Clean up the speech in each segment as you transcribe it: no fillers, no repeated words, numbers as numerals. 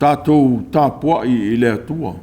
Tātou tāpua'i I le atua.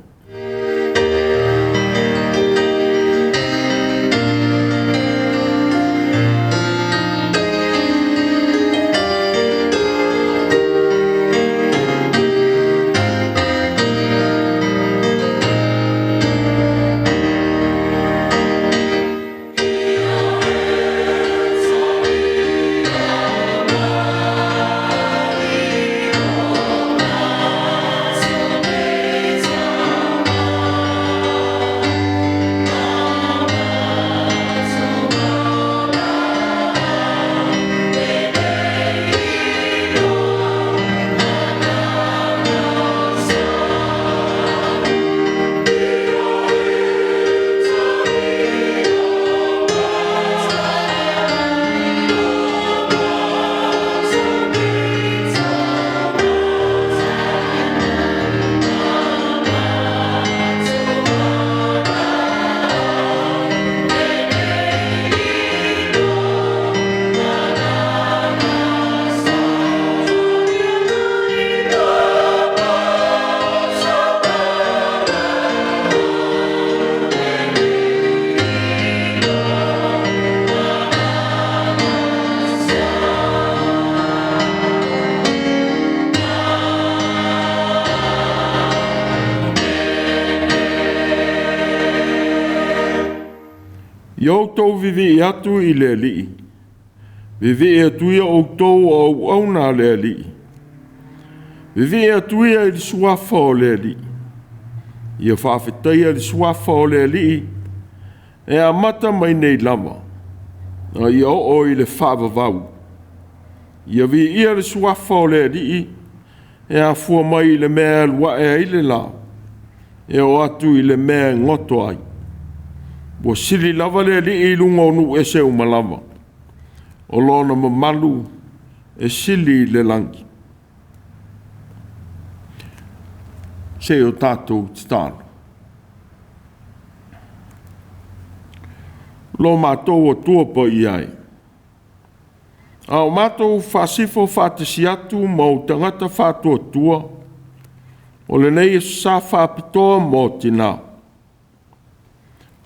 Yo tau vivi atu I le li. Vivi atu ia o tau au na le li. Vivi atu ia I suafa o le li. Ia whawhetai I suafa o le li. E a mata mai nei lama. A ia o I le whawavau. Ia vi ia le suafa o le li. E a fua mai I le mea lua e I le la. E o atu I le mea ngoto ai. Bo sili lava le li I lunga onu e se umalama. O lona mamalu e sili le langi. Se o tātou titano. Lo mātou o tua pa I ai. A o mātou whasifo whātisi atu ma o tangata whātua tua. O le nei e sa whāpitoa mo tina.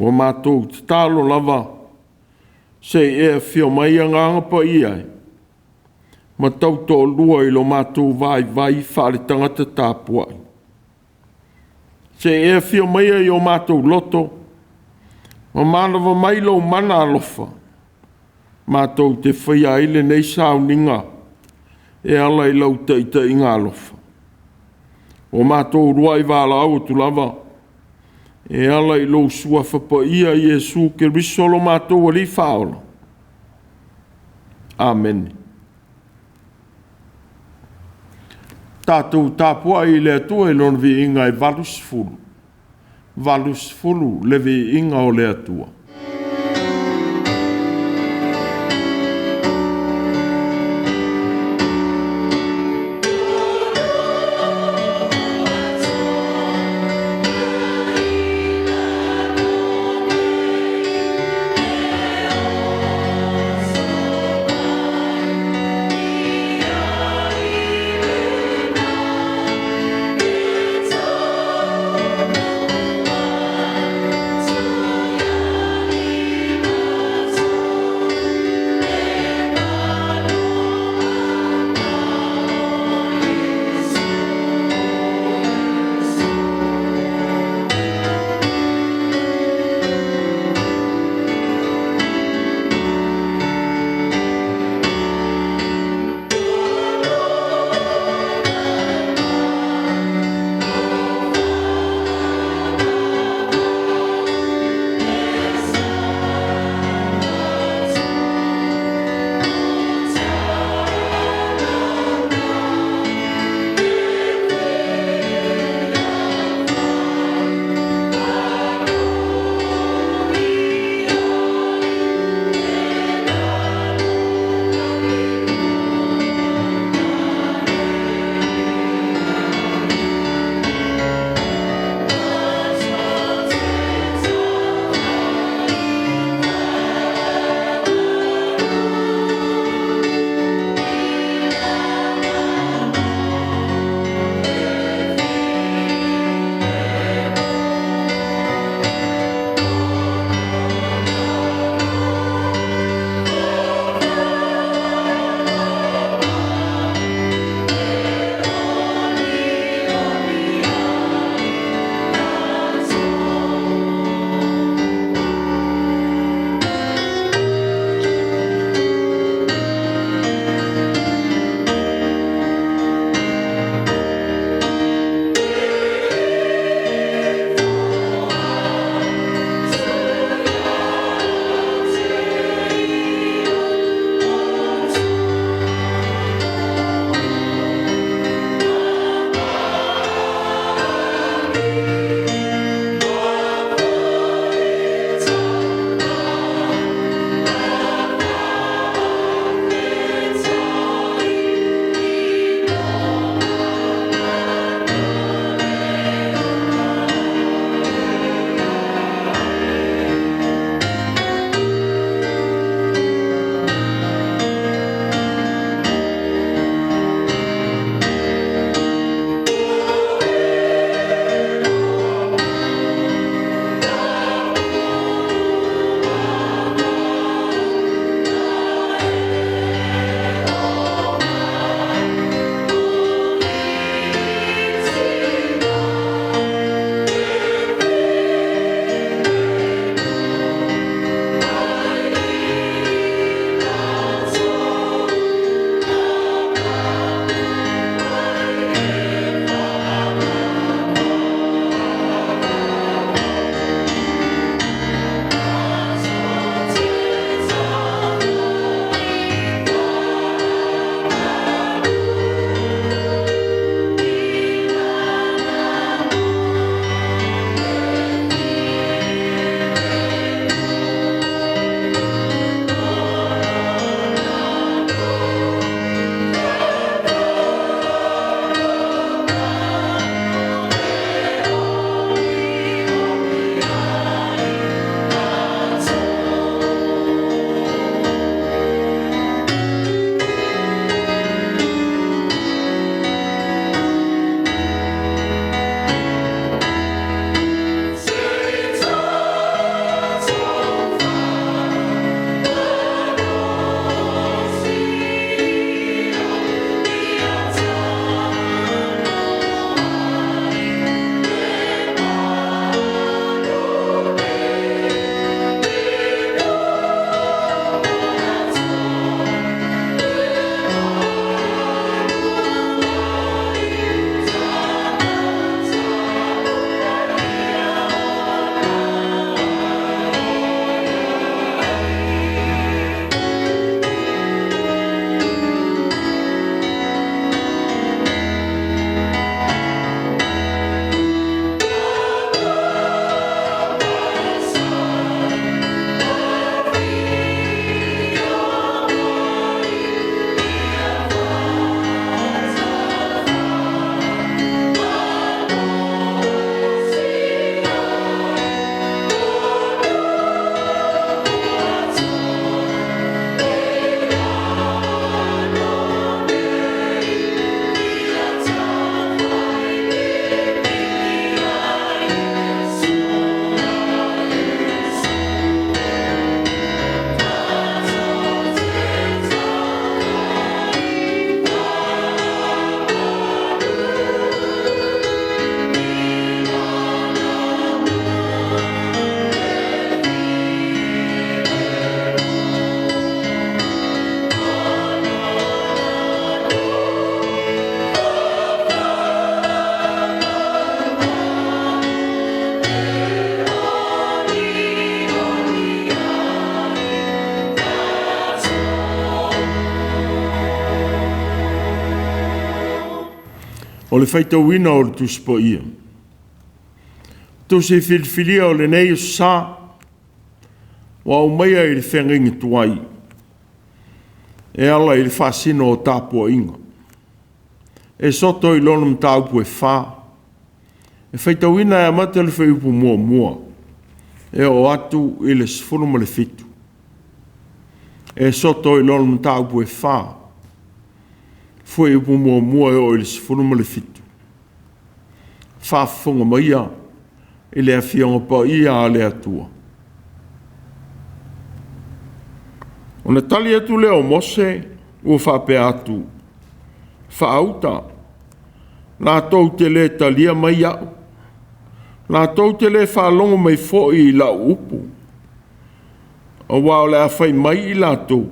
O mātou te tālo lava, se e whio mai anganga pa I ai. Ma tau tō lua I lo mātou vai whare tangata tāpuai. Se e whio mai I o mātou loto, ma mānawa mai lo mana alofa. Mātou te whaia ile nei sauninga, e ala I lau teita I ngā alofa. O mātou ruai wāla au tu lava, e ala I lo sua whapa ia Iesu ke risolo mātou ali whaola. Amen. Tātou tāpua I le atua I lona vi inga I valus fulu. Valus fulu le vi inga o le atua. o le faitauina o le tusi po ia. Tusi filifilia o le nei sa, wa o meia i le whengingi tuai. E ala i le whasino o TAPUA'IGA. Esoto i lona mtaupu e wha. E faitauina e amata le whaiupu mua mua. E o atu i le sifuru ma le fitu. Esoto i lona mtaupu e wha. Whaiupu mua mua e o i le sifuru ma le fitu. Whafunga maia i le awhionga pa ia a le atua. O na tali atu leo Mose ua whape atu. Whaauta. Nā tau te le talia mai au. Nā tau te le whaalongo mai fōi i la upu. O wao le awhai mai i la tau.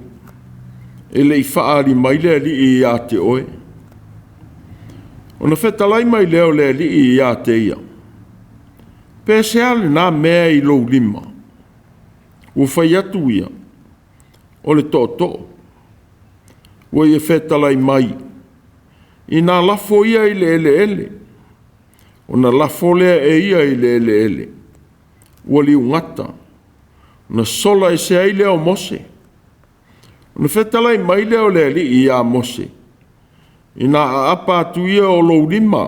E le i whaari mai le li i a te oe. O na whetalai mai leo le li i a te ia. Pese ale nā mea i lou lima. Ua whai atu ia. O le tō. Ua i e whetalai mai. I nā lafo ia i le ele. O na lafo lea e ia i le ele. Ua li ungata. O na sola e se ai leo Mose. O na whetalai mai leo le li i a Mose. I nā apa atu ia o lou lima.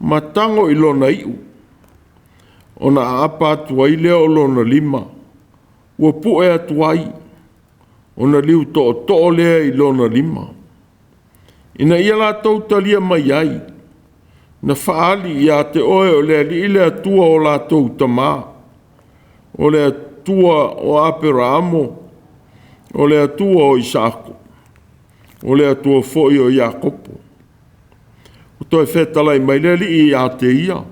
Ma tango i lona iu. O na apa atu ai leo o lona lima. Ua pu e atu ai. O na liu tō lea i lona lima. Ina ia la tau talia mai ai. Na whaali ia te oe o lea li ile atua o la tau tamā. O lea atua o Aperamo. O lea atua o Isako. O lea atua foi o Iakopo. O toi whetalai mai lea li i a te ia.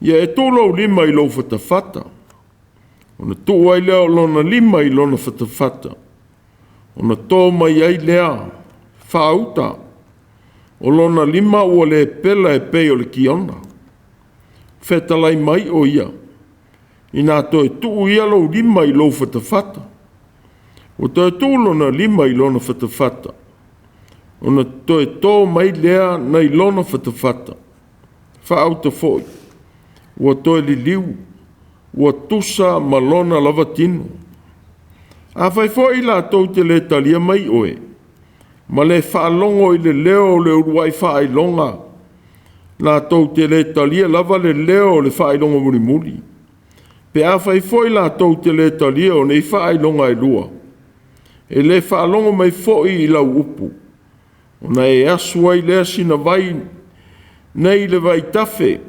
Ia e tōlau lima i lau whatawhata. O na tō ai lea o lona lima i lona whatawhata. O na tō mai ai lea. Whaauta. O lona lima ua le pela e pei o le kiona. Whetalai mai o ia. I nā toi tuu ia lau lima i lau whatawhata. O toi tuu lona lima i lona whatawhata. O na toi tō mai lea nei lona whatawhata. Whaauta foi. Ua toi li liu. Ua tusa ma lona lava tino. A whai foi la tau te le talia mai oe. Ma le whaalongo i le leo le uruai whaailonga. Nā tau te le talia lava le leo le whaailonga muri muri. Pe a whai foi la tau te le talia o nei whaailonga e lua. E le whaalongo mai foi i lau upu. O na e asua i lea sina vai nei le vai tafe.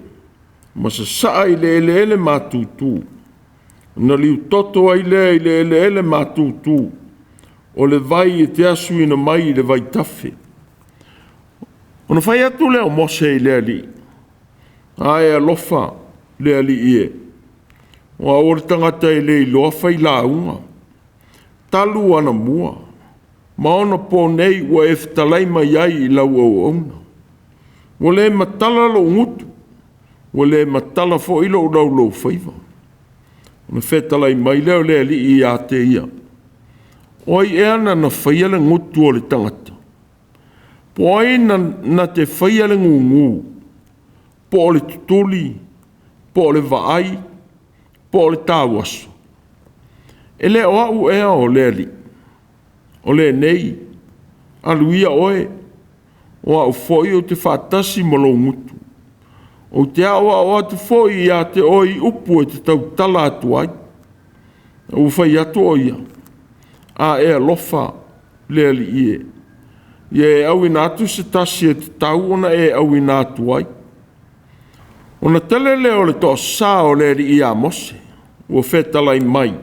Ma sa saa i le ele mātūtū. Na liu toto ai lea i le ele mātūtū. O le vai e te asu ina mai i le vai tafe. O na whai atu leo Mose i lea li. Ai a lofa lea li ie. O a ore tangata i le i loa whai la unga. Talu ana mua. Ma ona po nei ua e whetalai mai ai i lau au auna. O le matala lo ngutu. O le matala fo ilo lau lau whaiva. O na whetalai mai leo lea li i a te ia. Oi e ana na whaiale ngutu o le tangata. Po ai na te whaiale ngungu. Po le tutuli. Po le vaai. Po le tāwasu. E le o au ea o le li. O le nei. Aluia oe. O au foi o te whātasi mo lo ngutu. O te awa o atu foi i a te oi upu e te tau tala atu ai. O whai atu o ia. A e lofa le li ie. Ie e au ina atu se tasi e te tau ona e au ina atu ai. Ona tele leo le toa sa o le li ia Mose. O whetalai mai.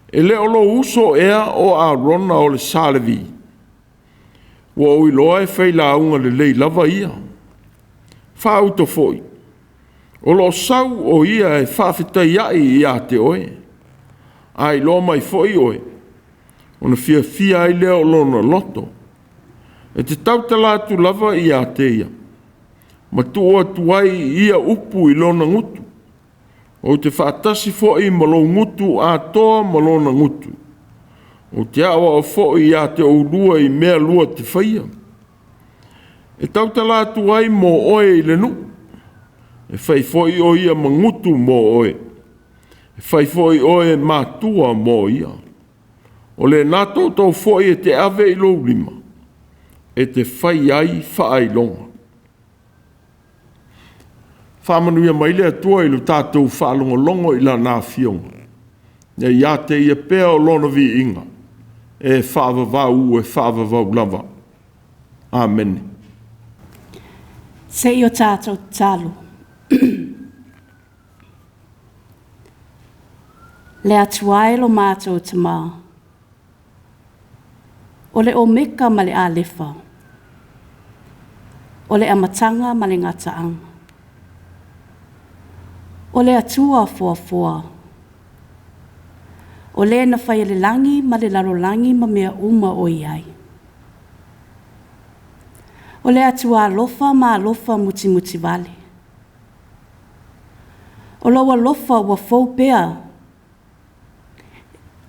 E le o lo uso ea o a rona o le salevi. O ui loa e whai la unga le lei lava ia. Whaauta foi. O lo sau o ia e whawhitai ai ia te oe. Ai lo mai foi oe. Ona fia ai leo lona loto. E te tautalatu lava i a te ia. Ma tua tuai ia upu i lona ngutu. O te whaatasi fōi ma lo ngutu a toa ma lona ngutu. O te awa o fōi i a te ourua i mea lua te whaia. E tau tala tu ai mo oe i le nu. E whai foi o ia mangutu mo oe. E whai foi oe Matua mo ia. O le nato tau foi e te ave i lou lima. E te whai ai whaai longa. Whamanuia mai le atua i lo tātou whaalongo longo i la nā fionga. Ia ia te ia pēa o lona vi inga. E whaavavau e whaavavau lava. Amen. Se i o tātou tālu. Le atua e lo mātou te mā. O le o meka ma le a lefa. O le amatanga ma le ngataanga. O le atua fua fua. O le na whai le langi ma le lalolangi ma mea uma o iai. O le atua lofa ma lofa muti muti vale. O lawa lofa ua fau pea.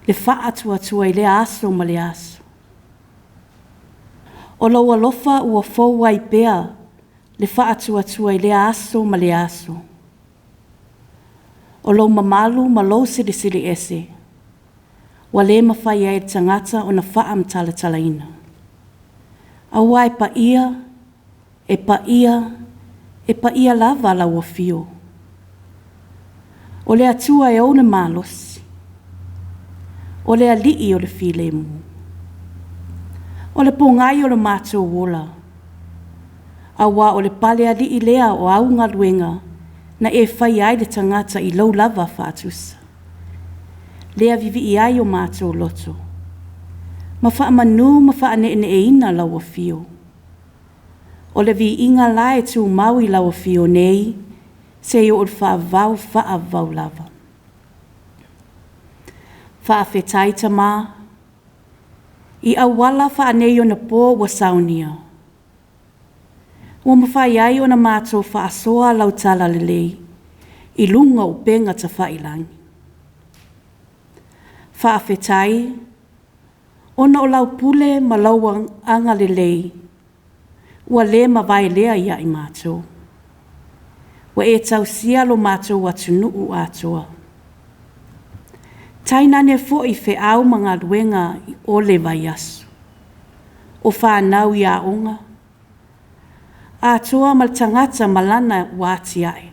Le wha atua tua i le aso ma le aso. O lawa lofa ua fau wai pea. Le wha atua tua i le aso ma le aso. O lau mamalu ma lau siri ese. Wa le mawhai ai tangata o na wha tala tala ina. Awa e pa ia lava la ua fio. O le atua e ona malosi. O le alii o le filemu. O le pongai o le mato wola. Awa o le pale alii lea o au Gāluega na e whai ai le tangata i lau lava whātusa. Lea vivi i ai o mato loto. Ma wha manu ma wha ne e ina lau a fio. O le vi inga lae tu maui lau a fio nei, se o le wha vau lava. Wha whetai ta mā. I awala wha nei o na pō wa saunia. Ua mawhai ai o na mātou wha asoa lau tala lelei, i lunga o penga ta whailangi. Wha whetai, ona o lau pule ma lau anga lelei, ua le ma vai lea ia i mātou. Ua e tau sia lo mātou atu nuu atua. Taina ne fo i whe au ma Gāluega i ole vai asu. O whanau i a onga. Atua mal tangata malana wāti ai.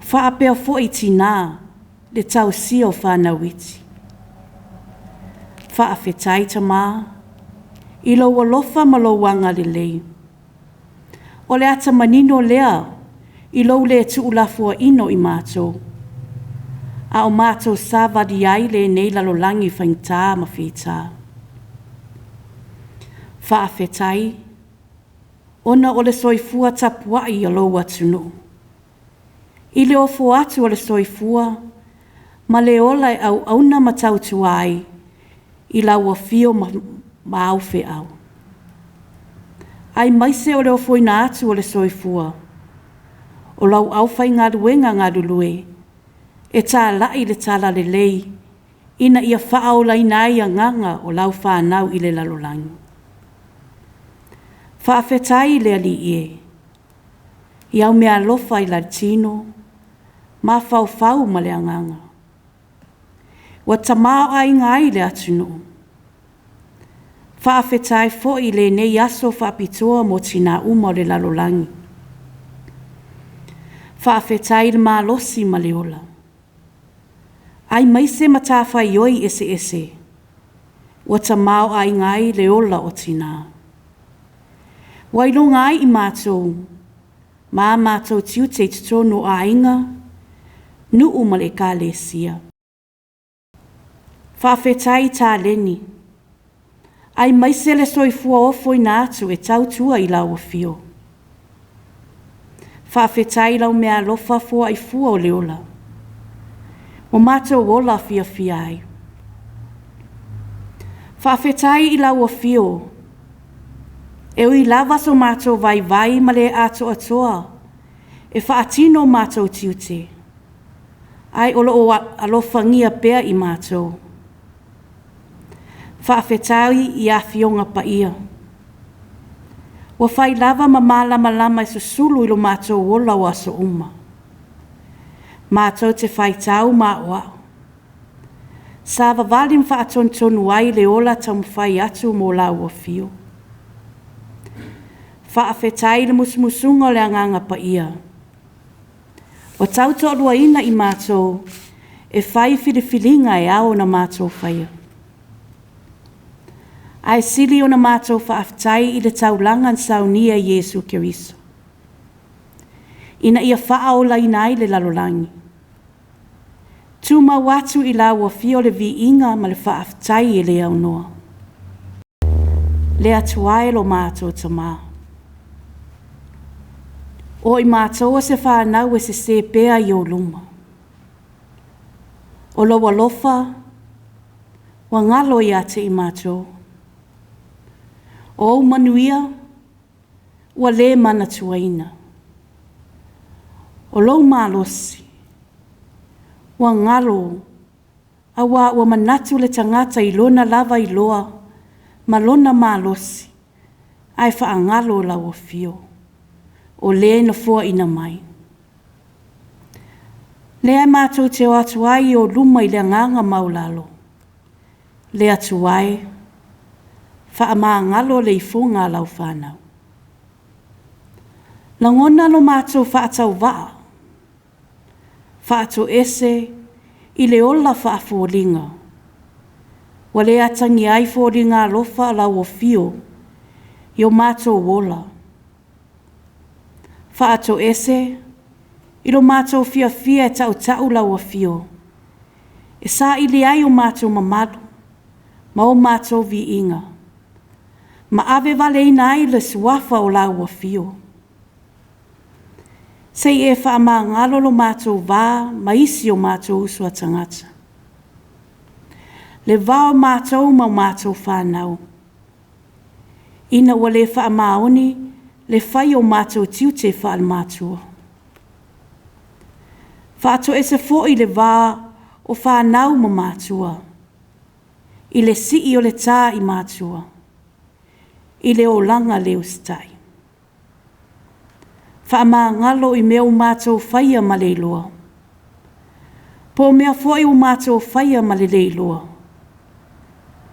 Whaapea fo i tina le tau si o whanau iti. Whaafetai ta mā. I lo walofa ma lo wanga le lei. O le ata manino lea. I lo le tu ulafua ino i mātou. A o mātou sa vadi ai le nei lalolangi whaingtā ma whitā. Whaafetai. Ona o le soifua tapua'i o lo atunu. I le ofo atu o le soifua, ma le ola e au auna matautu ai, i lau a fio ma au fe au. Ai maise o le ofo ina atu o le soifua, o lau au fai Gāluega ngadulue, e tā lai le tala le lei, ina ia whaau lai nai a nganga o lau whanau i le lalolangi. Whaafetai le ali ie. I au mea lofa i latino, ma fau ma le anganga. Wa tamao ai ngai le atunu. Whaafetai fo i le nei aso whaapitoa mo tina uma le lalolangi. Whaafetai le malosi ma le ola. Ai maise matafa ioi ese. Wa tamao ai ngai le ola o tina. Wailo ngai i mātou, mā mātou tiu te titono a inga, nu umale ka le sia. Whawhetai tā leni, ai maise le soifua ofo i nātu e tautua i lau a fio. Whawhetai lau mea lofa fua i fua o leola, mo mātou ola fia ai. Whawhetai i lau a fio, e ui lava so mātou vai ma le ato atoa, e whaatino mātou tiute. Ai olo o alofangia pea i mātou. Whaafetai i a fionga pa ia. Ua whai lava ma malama e susulu ilo mātou ola o aso uma. Mātou te Faitau Matua. Sa vavali mwha atontonu ai le ola tamu whai atu mo la ua fio. Wha awhetai le musumusunga le anganga pa ia. O tau tōrua ina i mātou e whai whiriwhiringa e ao na mātou whaia. Ai sili o na mātou whaaftai i le taulangan saunia Iesu Keriso. Ina ia whaola inai le lalolangi. Tuma watu i la ua fio le vi inga ma le whaaftai e le au noa. Le atuai lo mātou tamaa. O i mātou se whanau e se pēa i o luma. O loa lofa, wa ngalo i ate i mātou. O manuia, ua le mana tuaina. O lou malosi, ua ngalo, awa ua manatu le tangata i lona lava i loa, ma lona malosi, ai wha ngalo la ua fio. O le na fua ina mai. Le ai mātou te o atuai o luma i le nganga maulalo. Le atuai, wha maa ngalo le i funga lau whanau. Langona lo mātou wha atau waa. Wha atu ese i le ola wha afuolinga. Wa le atangi ai fuolinga lofa lau o fio, i o mātou wola. Wha ato ese, i lo mātou fia e tau lau a fio. E sa ili ai o mātou mamalu, ma o mātou vi inga. Ma ave vale ina ai le suafa o lau a fio. Sei e wha ma ngalo lo mātou vā, ma isi o mātou usua tangata. Le vā o mātou ma o mātou whanau. Ina wa le wha ma oni, le whai o mātou tiu te wha al Matua. Whātou e se fo i le vā o whanau ma Matua. I le sii o le tā i Matua. I le o langa le ustai. Wha ma ngalo i mea o mātou whaia ma le loa. Po mea fo i o mātou whaia ma le loa.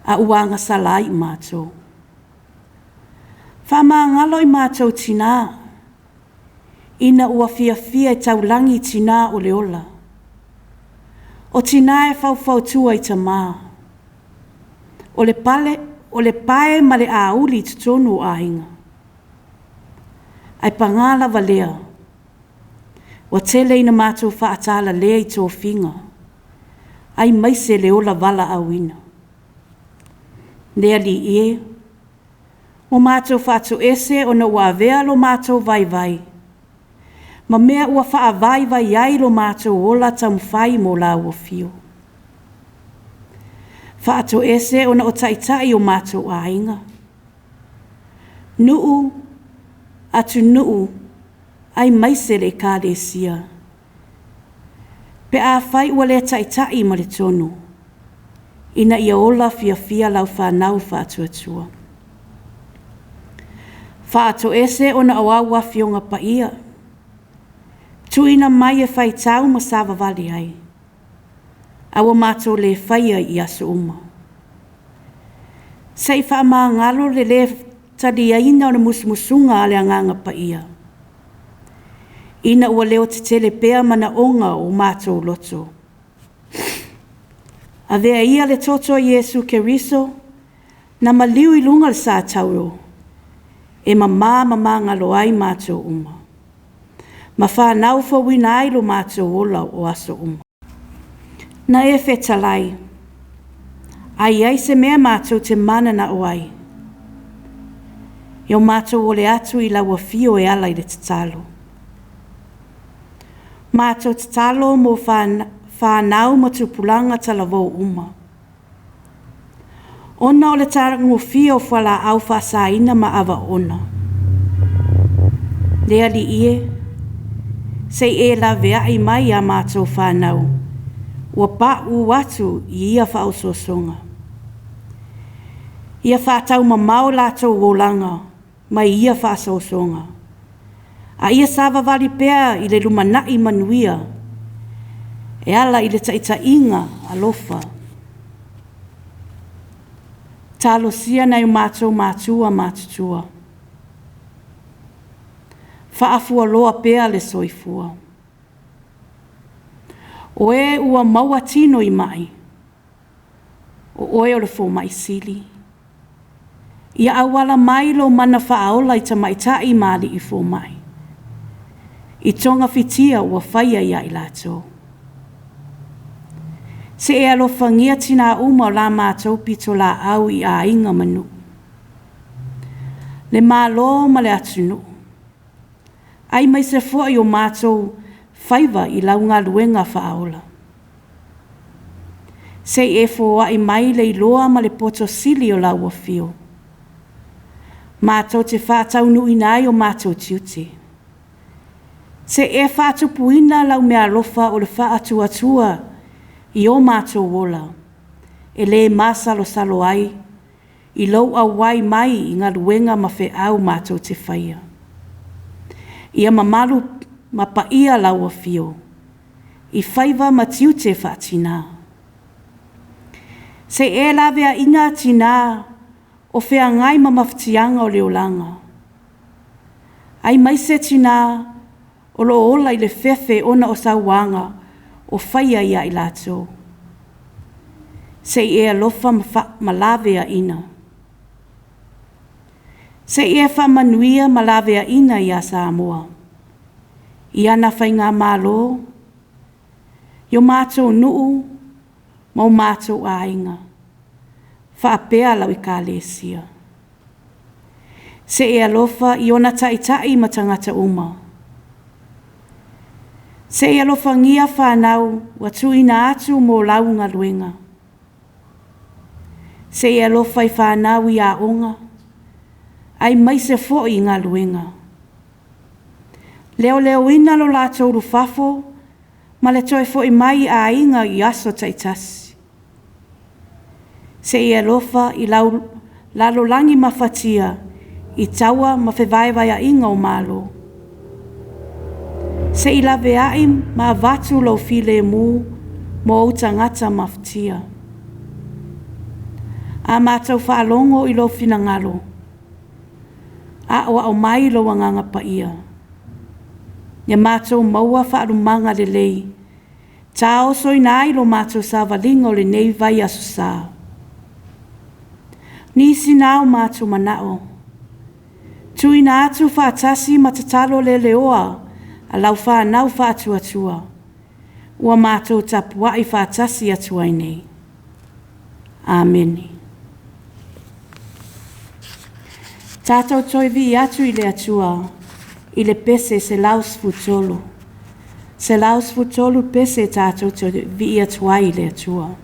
A uanga salai i mātou. Wha ngalo i mātou tina. Ina ua fia e taulangi tina o le ola. O tina e fau tua i ta mā. O le pae ma le auli tutonu o ainga. Ai pangala valea. Wa tele ina mātou wha atala lea i tō finga. Ai maise le ola vala awina. Lea li ie. O mātou whātou ese o na ua vea lo mātou vai. Ma mea ua wha vai ai lo mātou ola tamu whai mo la ua fio. Whātou ese o na o taitai o mātou ainga. Nuu, atu nuu, ai maise le kāre sia. Pe a whai ua le taitai ma le tonu. Ina ia ola fia lau whanau whātua tua. Whātou ese o na awawa fionga pa ia. Tuina mai e Faitau ma sava vali ai. Awa mātou le whaia i aso uma. Sei wha maa ngalo le tadi aina o na musumusunga ale anganga pa ia. Ina ua leo te tele pea mana onga o mātou loto. A vea ia le toto Iesu Keriso na maliu i lunga le sa tauro. E mamā ngalo ai mātou uma. Ma whanau whawina ai lo mātou ola o aso uma. Na e whetalai. Ai se mea mātou te mana na o ai. Iau mātou o le atu i laua fio e ala i le tatalo. Mātou tatalo mo whanau ma tupulanga talavou uma. Ona o le tarango fio whala au whasaina ma awa ona. Lea li ie, sei e la vea i mai a mātou whanau, ua pa u watu i ia whaososonga. Ia whatau ma mau lātou wolanga, mai ia whaasosonga. A ia sawa wali pea i le lumanai manuia, e ala i le taitainga alofa. Talo sia na i mātou mātua mātutua. Whaafua loa pea le soifua. O e ua maua tino i mai. O oe o le fo mai sili. Ia awala mai lo mana whaaola i tamaitai maali i fo mai. I tonga fitia ua whaia ia i lato. Se e alofangia tina uma o la mātou pito la au i a inga manu. Le mālo ma le atunu. Ai mai se fo i o mātou whaiva i launga luenga whaaola. Se e fo ai mai le iloa ma le poto sili o la ua fio. Mātou te whātau nui nai o mātou tiuti. Se e whātupuina lau mea lofa o le whaatuatua i o mātou wola. E le māsalosalo ai, i lau au wai mai i ngā luenga ma whe au mātou te whaia. Ia mamalu ma pa ia lau a fio, i whaiva ma tiute whaatina. Se e lawea inga tina o whea ngai ma mafutianga o leolanga. Ai mai se tina o lo ola i le whewhe ona o sauanga o whaia ia i lato. Se e alofa ma lawea ina. Se e whamanuia ma lawea ina i a Samoa. I ana whainga mālo, yo mātou nuu, mau mātou ainga. Whaapea lau i kālesia. Se e alofa i ona taitai ma tangata uma. Se e alofa ngia whanau wa tuina atu mō launga luenga. Se e alofa i whanau i a onga. Ai mai se fo i ngā luenga. Leo leo ina lo lātou rufafo, ma le toi fo i mai a inga i aso taitasi. Se e alofa i lalo langi mafatia, i taua ma whewaiwai a inga o malo. Se i lawe aim ma avatu lau file mu, mo au tangata mafatia. A mātou whaalongo i lo finangalo. A o au mai lo wanganga pa ia. Ia mātou maua whaalumanga le lei. Tā o soi nai lo mātou sa walingo le nei vai asu sā. Nisi nao mātou manao. Tui nā atu whaatasi matatalo le leoa, a lau whanau whaatuatua. Ua mātou tapua'i whaatasi atua i nei. Āmeni. Tātou toi vi atu i le atua, i le pese se laus futolu. Se laus futolu pese tātou toi vi atua i le atua.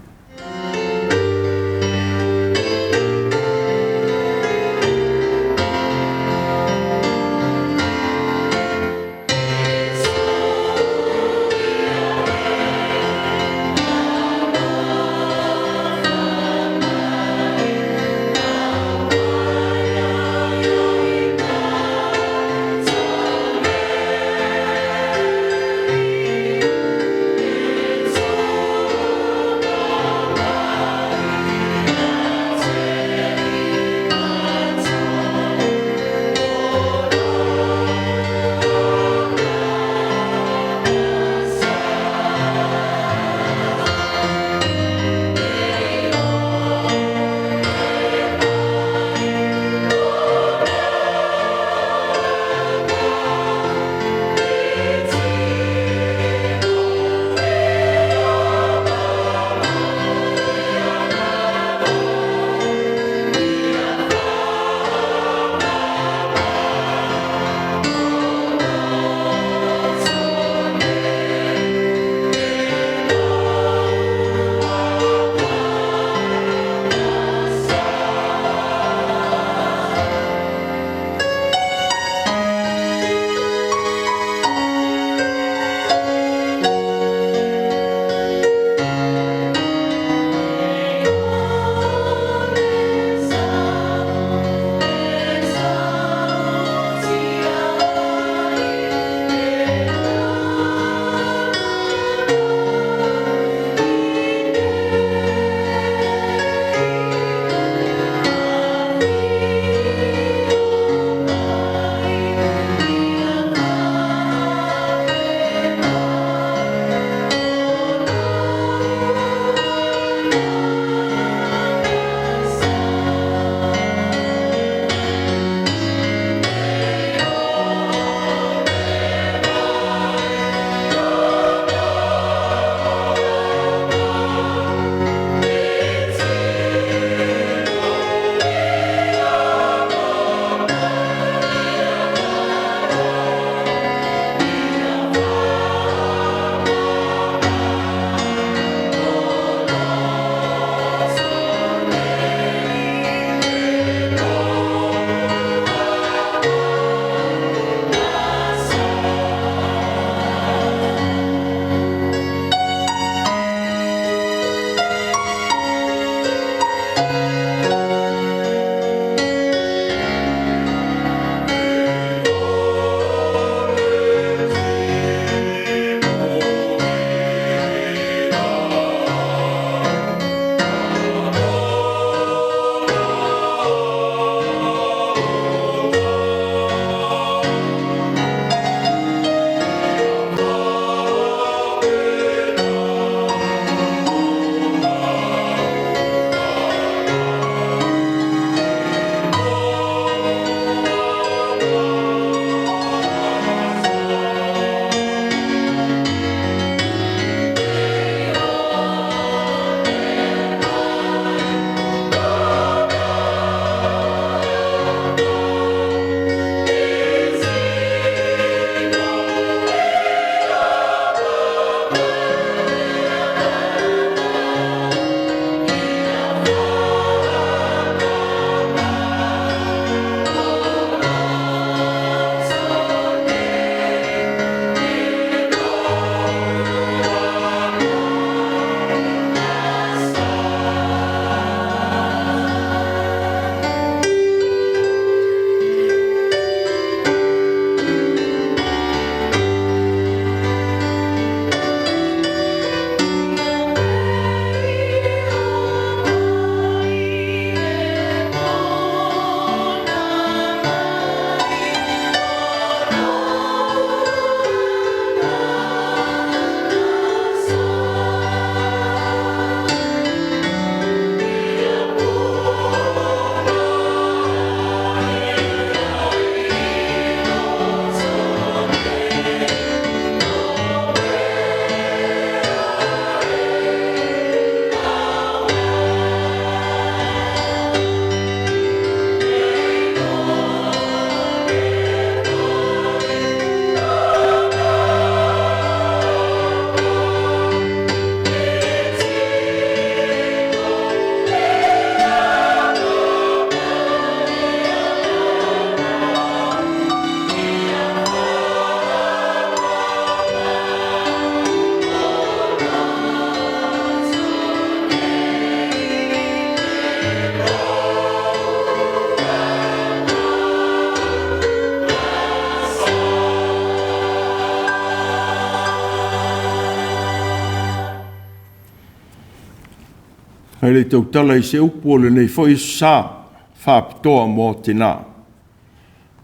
Hei le tau tala I se upo le nei fo I sa whapitoa mō tina.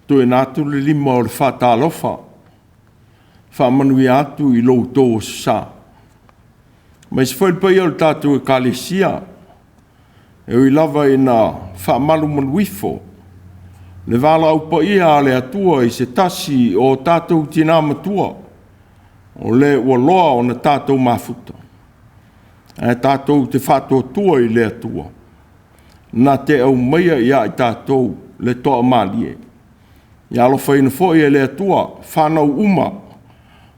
Tue nātu le lima o le whatalofa. Whamanui atu I lou tō sa. Mai se whail pai au tātou e kālesia. E ui lava I nā whamalu manuifo. Le wala upa ia le atua I se tasi o tātou tina matua. O le ua loa o na tātou mafuta. E tātou te whātua tua I le atua. Nā te au meia ia I tātou le toa mālie. Ia alofa ina fo I le atua, whanau uma.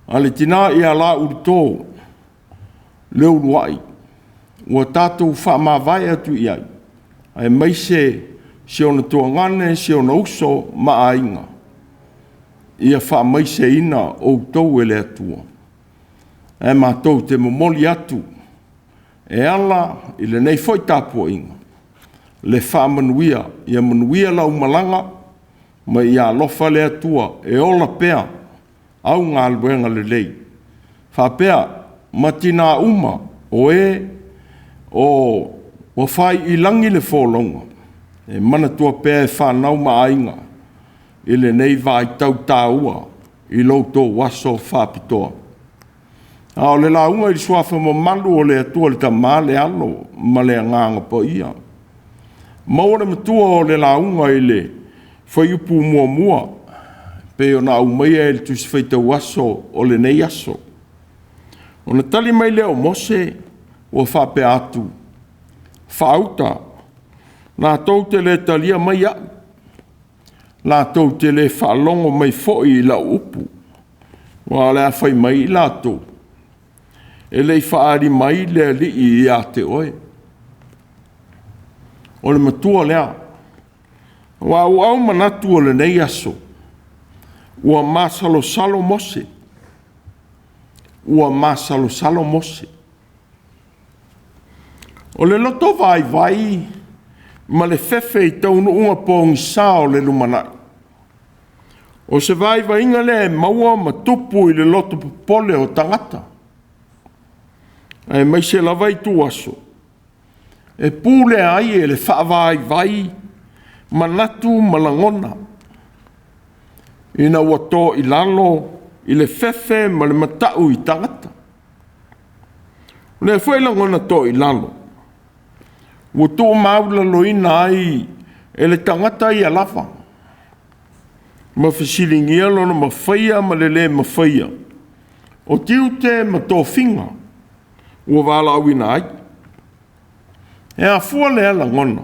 A le tina ia la urito. Le uruai. Ua tātou whamawai atu iai. Ai mai se ona tua ngane, se ona uso maa inga. Ia wha mai se ina o tau e le atua. E mātou te momoli atu. E ala I le nei foi TAPUA'IGA. Le wha manuia, ia manuia lau malanga, ma ia lofa le atua, e ola pea, au ngā luenga le lei. Wha pea, matina uma, o whai I langi le wholonga. E mana tua pea e whanau maainga. I le nei vai tau tāua, I louto waso whapitoa. Ao le launga I suafa ma malu o le atua le tamā le alo, ma le nganga po ia. Maura matua o le launga I le whaiupu mua, pe o na umeia e le tusi Faitau waso o le nei aso. O na tali mai leo Mose, o whape atu. Whauta, nā tau te le talia mai au. Nā tau te le whalongo mai foi I la upu. Wa le a whai mai I la tau. E lei whaari mai le li I a te oe. O le matua lea. Wa au manatu o le nei aso. Ua māsalosalo Mose. Ua māsalosalo Mose. O le loto vai, ma le fefe I taunu unga pōngi sā o le lumanai. O se vai inga le maua ma tupu I le loto popole o tangata. E mai se la vai tu aso. E pūle ai e le vai, manatu malangona. Ina ua tō I lalo, I le fefe ma le matau I tangata. Le fwela ngona tō I lalo. Ua tō maula loina ai e le tangata I alafa. Ma fasilingia lona mawhaia ma le mawhaia. O tiute ma tō whinga. Ua wala awina ai. E a fua le ala ngona.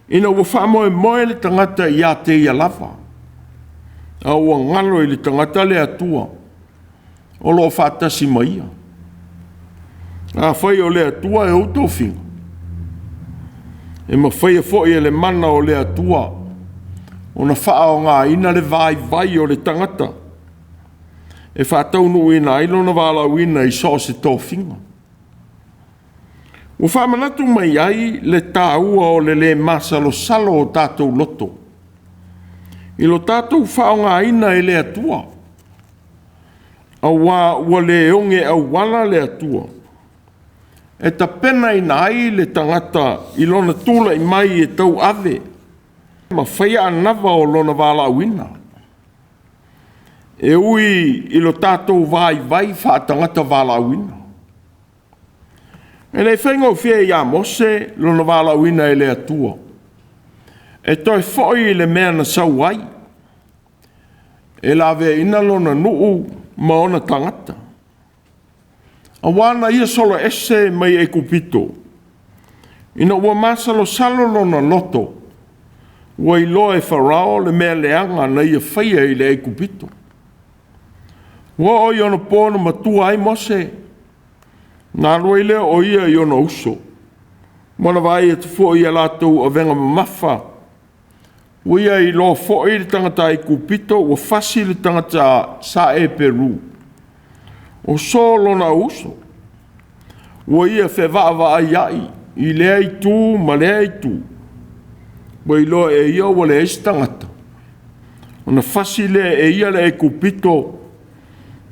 Ina ua whamoe moe le tangata I a te I alafa. A ua ngalo I le tangata le atua. O lo whatasi maia. A whai o le atua e o tō whinga. E ma whaia fwoi e le mana o le atua. O na wha o ngā ina le vai o le tangata. E whātau nu ina ilo na wala wina I so se tō whinga. O whamanatu mai ai le tāua o le māsalosalo o tātou loto. I lo tātou wha o ngā ina e le atua. A ua le onge au wala le atua. E ta pena I nai le tangata I lona tula I mai e tau ave. Ma whaia anava o lona wala wina. E ui I lo tātou vai wha tangata wala wina. E le whaingo whia I a Mose lona wala wina e le atua. E toi whoi le mea na sau ai. E lawe ina lona nuu ma ona tangata. A wana ia solo ese mai e kupito. Ina ua māsalosalo lona loto. Ua I loa e wharao le mea leanga na ia whaia I le e kupito. Ua o I ona pōna matua ai Mose. Nā roi leo o ia I ona uso. Mana vai e te fo I a lātou a venga mamafa. Ua ia I loa fo I le tangata I kupito. Ua whasi le tangata sa e Peru. O so lona uso. Ua ia whewaawa ai ai. I lea I tū, ma lea I tū. Ua I loa e ia ua le esi tangata. Ona whasi lea e ia le e kupito.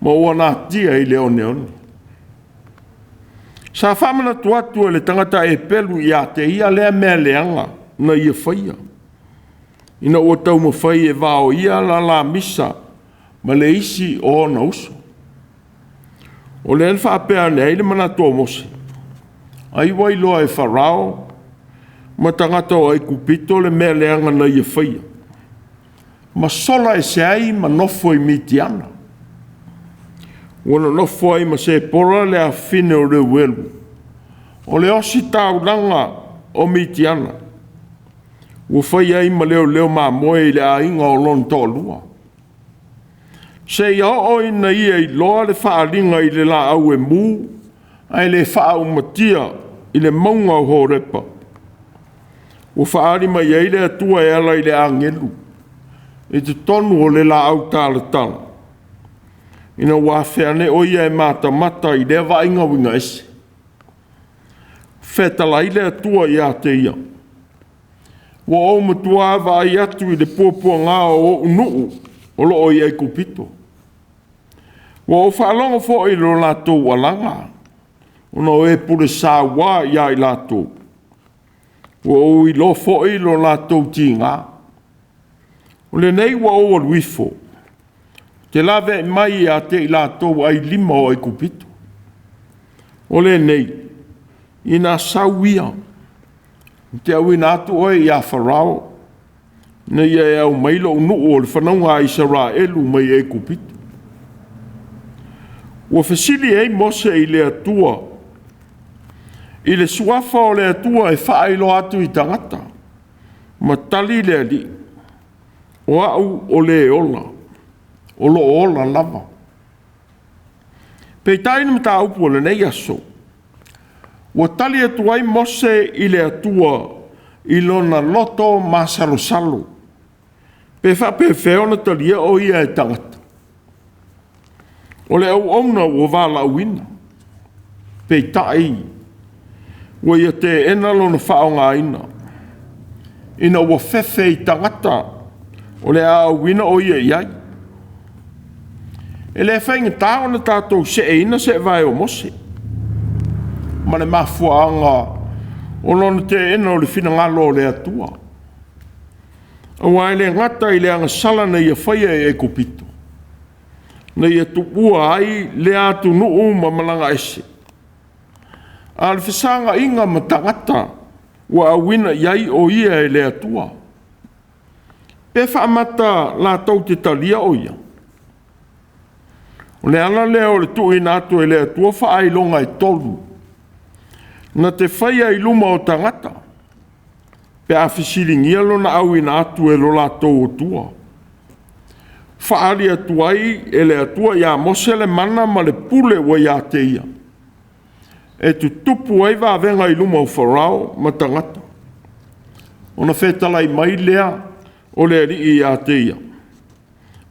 Ma ua nā tia I le one one. Sa whamana tuatua le tangata e pelu i a te ia lea mea leanga na ia whaia. Ina ua tau ma whai e vao ia la misa ma le isi o na uso. O le en whaapea ne eile mana tō Mose. Ai wai loa e wharao ma tangata o ai kupito le mea leanga na ia whaia. Ma sola e se ai ma nofo i miti ana. Wana nofo ai ma se pora le a fine o le welu. O le osi tau langa o miti ana. Ua whai ai ma leo ma moe i le a inga o lon tō lua. Se ia o ina ia i loa le whaaringa i le la au e mū, ai le whaau matia i le maunga o horepa. Ua whaari mai ai le atua e ala i le angelu. E te tonu o le la au tāla tala. Ina wā whiane o ia e mata i le wainga winga ese. Whetala i le atua i a te ia. Wa o matua wa ai atu i le pōpua ngā o unuu o loo i ai kupito. Wa o whaalonga fo i lo lātou alanga. Ona o e pule sā wā i ai lātou. Wa o i lo fo i lo lātou ti ngā. O le nei wa o aluifo. Te lawe mai a te i lātou ai lima o ai kupito. O le nei, ina sauia. Te au ina atu oe i a wharao. Na ia e au mailo unuu o le whanaunga i Israelu mai e kupito. Ua whesili ei Mose i le atua. I le suafa o le atua e whaeilo atu i tangata. Ma tali le ali. O au o le ola. O lo ola lava. Pei taina mta upu o le nei aso. Ua tali atu ai Mose i le atua i lona loto māsalosalo. Pe whape whiona talia o ia e tangata. O le au auna ua wala uina. Pei tai. Ua ia te ena lona whaonga ina. Ina ua whewhe i tangata. O le au uina o ia iai. E le whainga tāo na tātou se e ina se vai o Mose. Ma le mafuanga o lona te ena o le whina ngalo o le atua. Awa e le ngata i le anga sala na ia whaia e kupito. Na ia tupua ai le atu nuu ma malanga ese. A le whisanga inga ma tangata ua awina iai o ia e le atua. Pe whaamata la tau te talia o ia. O le ala lea o le tui na atu e le atua whaai longa i tolu. Na te whaia i luma o tangata. Pe a whisiringia lona au ina atu e lo la tau o tua. Whaari atuai e le atua ia Mose le mana ma le pule wa ia te ia. E tu tupu ai wa venga i luma o wharao ma tangata. Ona whetalai mai lea o le ri i a te ia.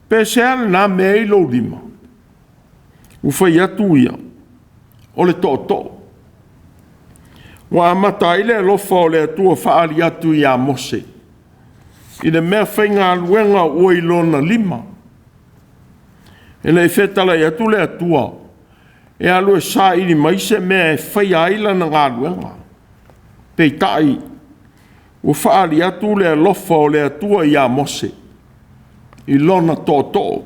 Pe seale na mea i lo lima. Uwhai atu ia. O le tō. Wa amata ile lofa o le atua whaari atu i a Mose. I le mea whainga aluenga o i lona lima. E le whetala i atu le atua. E alu e sa ili maise mea e whai aila na ngā aluenga. Pei tai. O whaari atu le lofa o le atua i a Mose. I lona tō.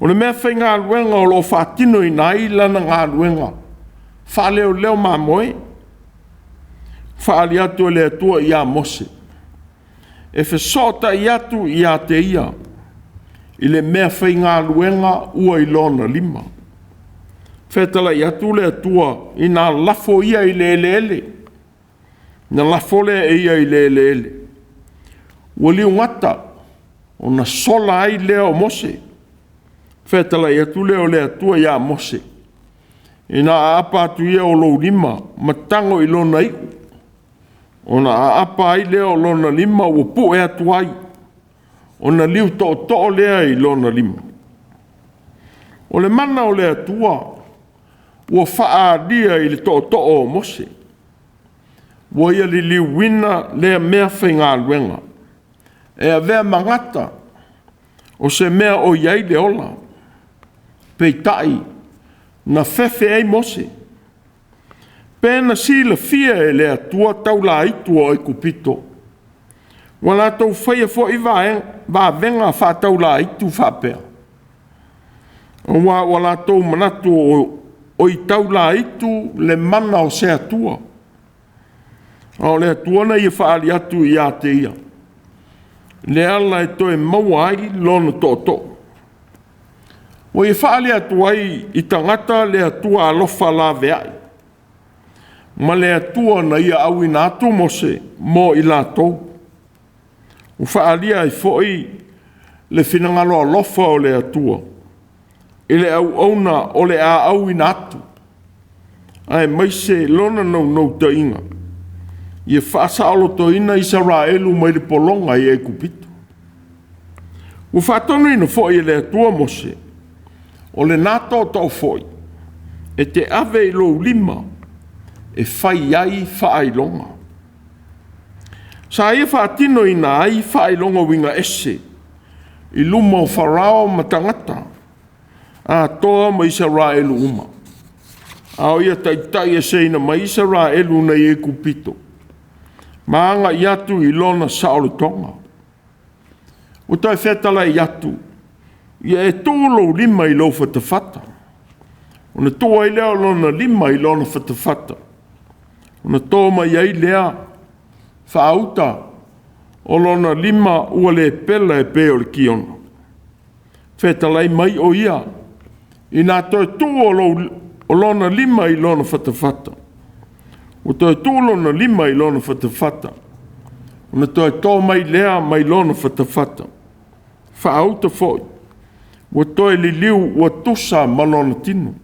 O le mea whainga aluenga o lo whaatino i na aila na ngā aluenga. Whaaleo leo mā moe. Whaari atu le atua i a Mose. E whesota i atu i a te ia. I le mea whainga luenga ua i lona lima. Whetala i atu le atua i nā lafo ia i le ele. Nā lafo le ia i le ele. Ua liu ngata o na sola ai leo Mose. Whetala i atu leo le atua i a Mose. I nā apa atu ia o lo lima matango i lona iku. O na apa ai leo lona lima ua pu e atu ai. O na liu tō lea i lona lima. O le mana o le atua, ua whaadia i le tō o Mose. Ua ia li liu wina lea mea whainga luenga. E a vea mangata, o se mea o iai le ola. Pei tai, na whewhe ei Mose. Pena sila fia e le atua taula itu o e kupito. Wala tau whaia fo i va venga wha taula itu whapea. Wala tau manatu o i taula itu le mana o se atua. O le atua na i whaali atu i ate ia. Le ala e toe maua ai lona toto. O i whaali atu ai i tangata le atua alofa la veai. Ma le atua na ia au ina atu Mose mo i la tou. O whaalia ai foi le finangalo alofa o le atua. I le au auna o le a au ina atu. Ai maise lona nou ta inga. Ia whaasa alo to ina Israelu mai le polonga i e kupito. O whaatonu ina foi le atua Mose. O le nato tau foi. E te ave i lo lima. E whai ai whaailonga. Sa ia whaatino ina ai whaailonga winga ese. I luma o wharao matangata. A toa ma Israelu uma. Ao ia taitai e seina ma Israelu na i e kupito. Maanga i atu i lona saolotonga. O tai whetala i atu. Ia e tōlo lima i lo whatawhata. O na toa i leo lona lima i lona whatawhata. O na tōma i ai lea whaauta o lona lima ua le pela e pe o le kiona. Whetalai mai o ia. I nā toi tū o lona lima i lona whatawhata. O toi tū lona lima i lona whatawhata. O na toi tō mai lea mai lona whatawhata. Whaauta foi. O toi li liu ua tusa ma lona tinu.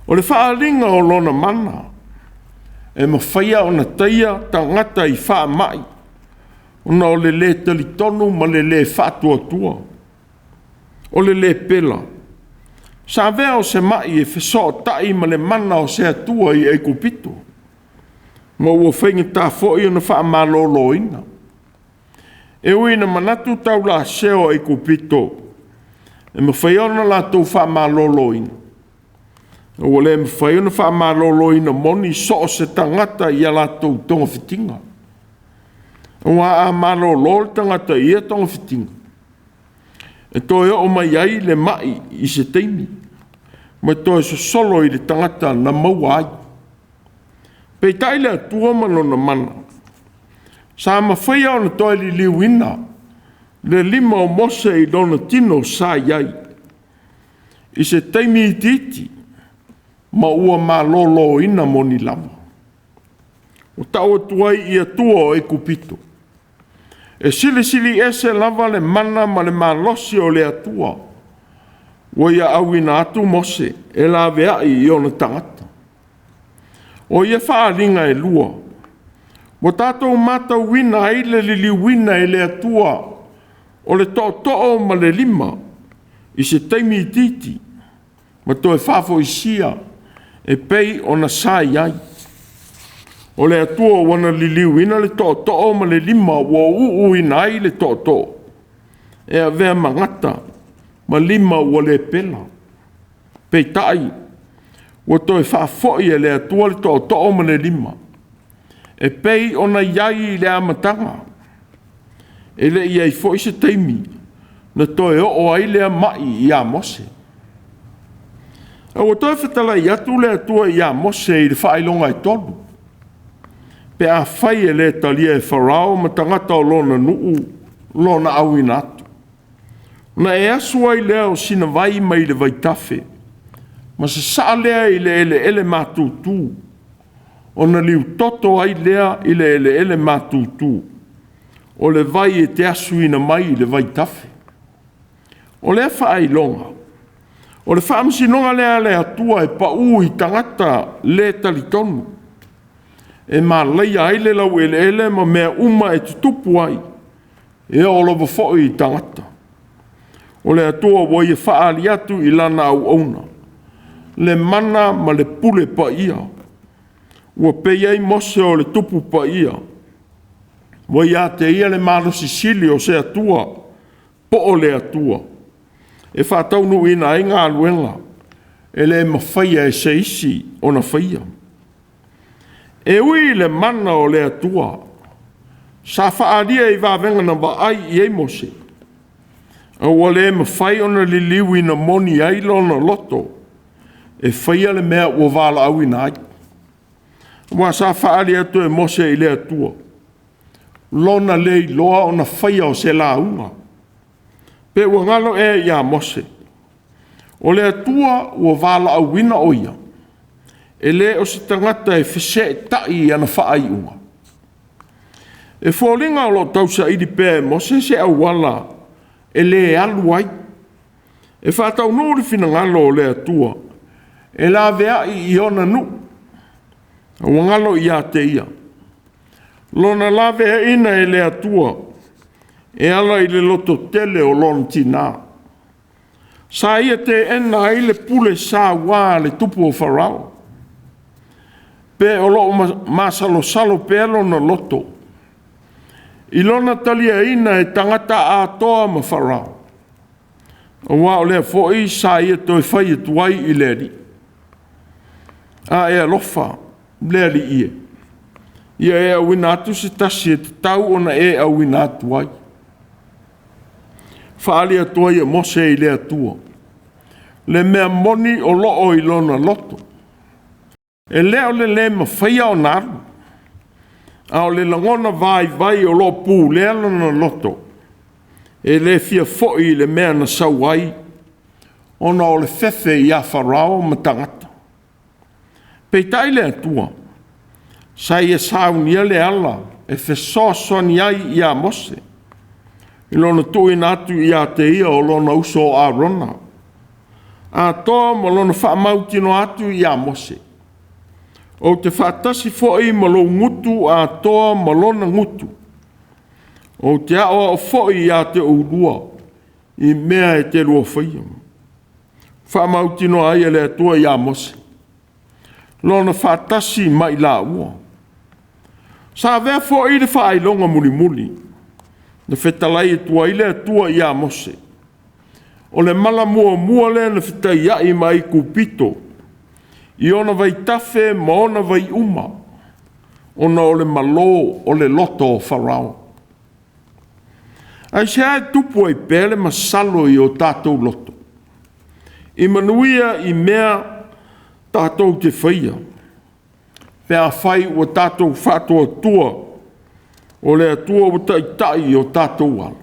O le whaalinga o lona mana. E mawhaia o na taia tangata i wha mai. O na o le talitonu ma le whatuatua. O le pela. Sa vea o se mai e wheso tai ma le mana o se atua i e kupito. Ma ua whainga tā fōi o na wha malolo ina. E uina manatu tau la seo e kupito. E mawhaia o na la tau wha malolo ina. O le mwhai ona wha malolo ina moni so se tangata i ala tau tonga fitinga. O a malolo tangata i a tonga fitinga. E toi o mai ai le mai i se teimi. Ma toi so solo i le tangata na maua ai. Pei tai le atua malona mana. Sa mawhai ona toi li liwina. Le lima o Mose i lona tino sa iai. I se teimi i titi. Ma ua malolo ina moni lama. O tau atuai i atua o e kupito. E sili ese lava le mana ma le malosi o le atua. O ia au ina atu Mose e la veai i ona tangata. O ia whaalinga e lua. O tātou mata wina i le lili wina e le atua. O le to'o ma le lima. I se teimi i titi. Ma toi whafo i sia. E pei ona sai ai. O le atua wana liliu ina le to'o ma le lima ua uu ina ai le to'o. E a vea mangata ma lima ua le pela. Pei tai. Ua toi whaafoi e le atua le to'o ma le lima. E pei ona iai le amatanga. E le iai foi se teimi. Na toi o ai le mai i a Mose. O toi whetala i atu le atua i a Mose i le whailonga i tolu. Pe a whai e le talia e wharao ma tangata o lona nuu, lona au ina atu. Na e asua i lea o sina vai mai le vaitafe. Ma se saa lea i le ele mātūtū. O na liu toto ai lea i le ele mātūtū. O le vai e te asu ina mai i le vaitafe. O le whailonga. O le whaamsinonga lea le atua e pau i tangata le talitonu. E mā leia ai le lau ele ma mea uma e tutupu ai. E o lova fōi i tangata. O le atua wai e whaali atu i lana au auna. Le mana ma le pule pa ia. Ua pei ai Mose o le tupu pa ia. Wai a te ia le malo sisili o se atua. Po o le atua. E whātau nu ina ai ngā luenga. E le mawhaia e se isi o na whaia. E ui le mana o le atua. Sa whaaria I wawenga na waai I e Mose. Ua le mawhai ona li liwi na moni ailo na loto. E whaia le mea ua wala au ina ai. Ua sa whaaria tu e Mose I le atua. Lona le loa ona whaia o se la unga. Pe ua ngalo e ia Mose. O le atua ua wala au ina o ia. E le o se tangata e whese tai ana whaai unga. E wholinga o lo tausa I di pē Mose se au wala e le alu ai. E whātau nōri whina ngalo o le atua. E la vea I ona nu. Ua ngalo I a te ia. Lona la vea ina e le atua. E ala I le loto tele o lon tina. Sa ia te ena I le pule sa wā le tupu o Farao. Pe o lo māsalosalo pe lona loto. I lona talia ina e tangata atoa ma Farao. O wā o lea fōi sa ia toi whai tuai I leri. A e alofa, leri ia. Ia e awina atu se tasi e te tau ona e awina atu ai. Whaali atua ia Mose I lea tua. Le mea moni o loo I lona loto. E leo le mawhaia o naru. A o le langona vai o lo pū lea lona loto. E le fia foi le mea na sauai. Ona o le fefe I a Farao ma tangata. Peitai le atua. Sai e saunia le ala. E fesosoni ai I a Mose. I lona tui natu I a te ia o lona uso a rona. A toa ma lona whaamautino atu I a Mose. O te whaatasi foi ma lo ngutu a toa ma lona ngutu. O te aoa o foi a te urua. I mea e te rua whaia. Whaamautino ai le atua I a Mose. Lona whaatasi mai la ua. Sa vea foi le whaailonga muli. Na whetalai tua I le atua I a Mose. O le mala mua le na whitai ai mai kupito. I ona vai tafe ma ona vai uma. Ona o le malo o le loto o Farao. Ai se ai tupu ai pele masalo I o tātou loto. I manuia I mea tātou te whaia. Pea whai o tātou whātua tua. O le atua o tai o tātou ala.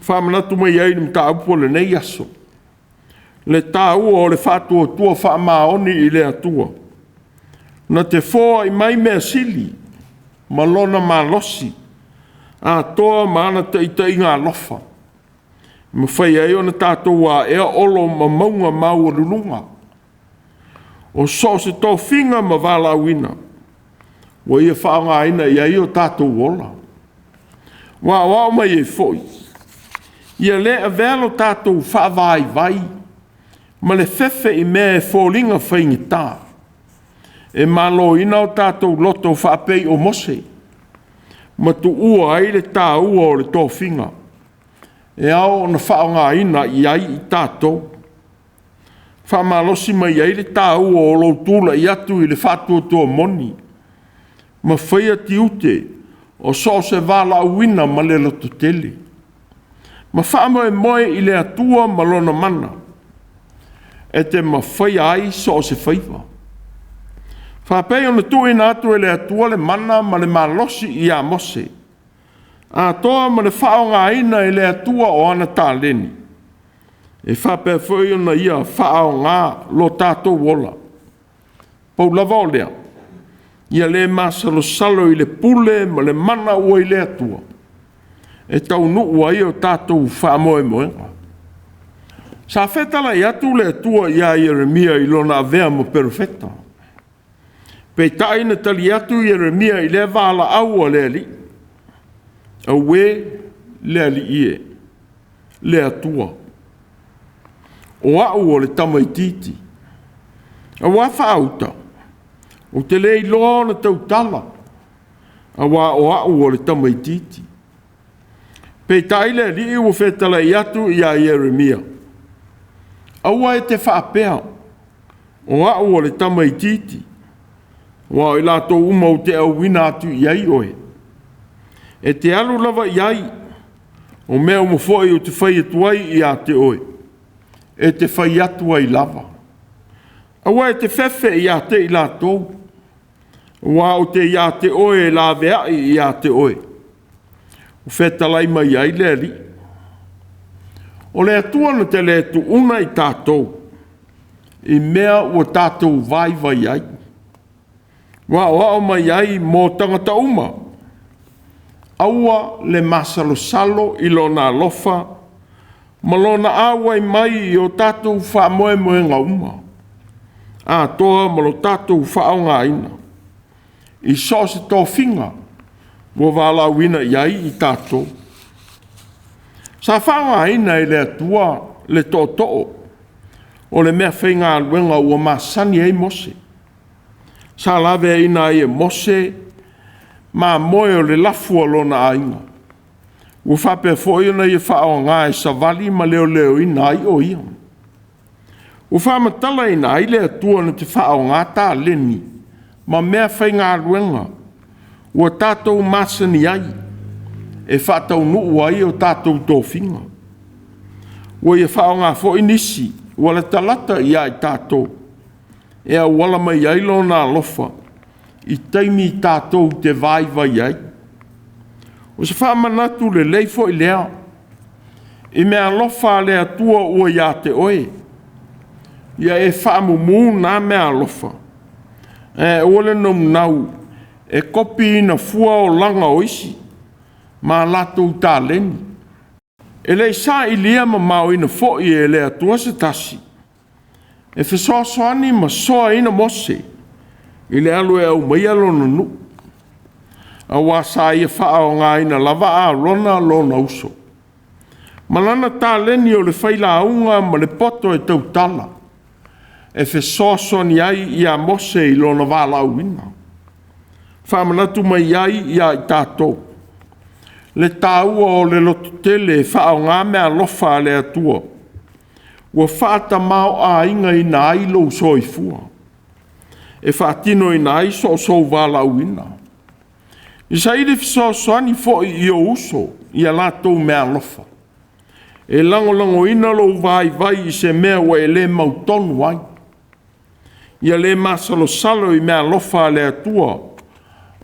Whamanatu mai ai ni mta upo le nei aso. Le tāua o le whātua tua whaamaoni I le atua. Na te whoa I mai mea sili. Malona malosi. A toa maana te ngā lofa. Ma whai ai o na tātou a ea olo ma maunga maua lulunga. O so se tō whinga ma wala wina. Wa ia whaanga ina I ai o tātou ola. Wa mai e foi. Ia le a velo tātou whaavai. Ma le fefe I mea e fōlinga whaingi tā. E malo ina o tātou loto whaapei o Mose. Ma tu ua ai le tā ua o le tō whinga. E ao na whaonga ina I ai I tātou. Whamalosi mai ai le tā ua o lo tūla I atu I le whātua tō moni. Ma whaia ti ute o so se wala uina ma le loto tele. Ma whaamo e moe I le atua ma lona mana. E te ma whaia ai so se whaiva. Whapei ona tui na atu e le atua le mana ma le malosi I a Mose. A toa ma le whaonga ina I le atua o ana tā leni. E whapea whai ona ia whaonga lo tātou wola. Pau lava o lea. Ia le māsalosalo I le pule ma le mana ua I le atua. E tau nuu ai o tātou whaamoe moenga. Sa whetala I atu le atua ia Jeremia I lona avea mo perfecta. Pei taina tali atu Jeremia I le vala aua le ali. Aue le ali ie. Le atua. O au o le tamaititi. Awa whaauta. O te lei loa na tau tala. Awa o au o le tamaititi. Pei taile li o whetala I atu I a Jeremia. Awa e te whaapea. O au o le tamaititi. Wa ila to uma o te au wina atu iai oe. E te alu lava iai, o mea umo foi o te whai atuai i a te oe. E te whai atuai lava. Awa e te whewhe i a te i la tau. Wa o te i a te oe la vea i a te oe. O whetalai mai ai le li. O le atua na te le tu una i tātou. I mea o tātou vai vai ai. Wa o mai ai mō tangata uma. Aua le māsalosalo i lona alofa. Malona awai mai i o tātou wha moe moe ngā uma. A toa malo tātou wha au ngā ina. I so se tō whinga. Wo wala wina iai i tātou. Sa wha ngā ina i le atua le tō tō. O le mea whainga luenga ua māsani ei Mose. Sa lawe ina i e Mose. Ma moe o le lafu o lona ainga. Ua whape fōi ona i wha o ngā e sa wali ma leo leo ina ai o ia. Ua whamatala ina ai le atua na te wha o ngā tā leni. Ma mea whainga luenga. Ua tātou māsani ai. E whātau nuu ai o tātou tōwhinga. Ua i wha o ngā fōi nisi. Ua le talata i ai tātou. E a wala mai ai lona alofa. I taimi tātou te vai vai ai. O se whaamanatu le leifo i lea. I mea alofa le atua ua ia te oe. Ia e whaamumu nā mea alofa. E ole nom nau. E kopi ina fua o langa oisi. Ma latou tā leni. E le sa i lia ma mau ina fo i e le atua se tasi. E whesoasoani ma soa ina Mose. I le alu e au mai alona nu. A wasa i e wha o ngā ina lava a rona lona uso. Malana tā leni o le whaila aunga ma le poto e tau tala. E whesoasoani ai i a Mose i lona wala uina. Whamanatu mai ai i a i tātou. Le tāua o le lotu tele e wha o ngā mea lofa le atua. Ua whaata mau a inga i nā ilo soi fua. E whaatino i nā iso so wala uina. I sa ili fisosoani fo i o uso i a lātou mea lofa. E lango ina lo vai vai i se mea wa e le mautonu ai. I a le māsalosalo i mea lofa le atua.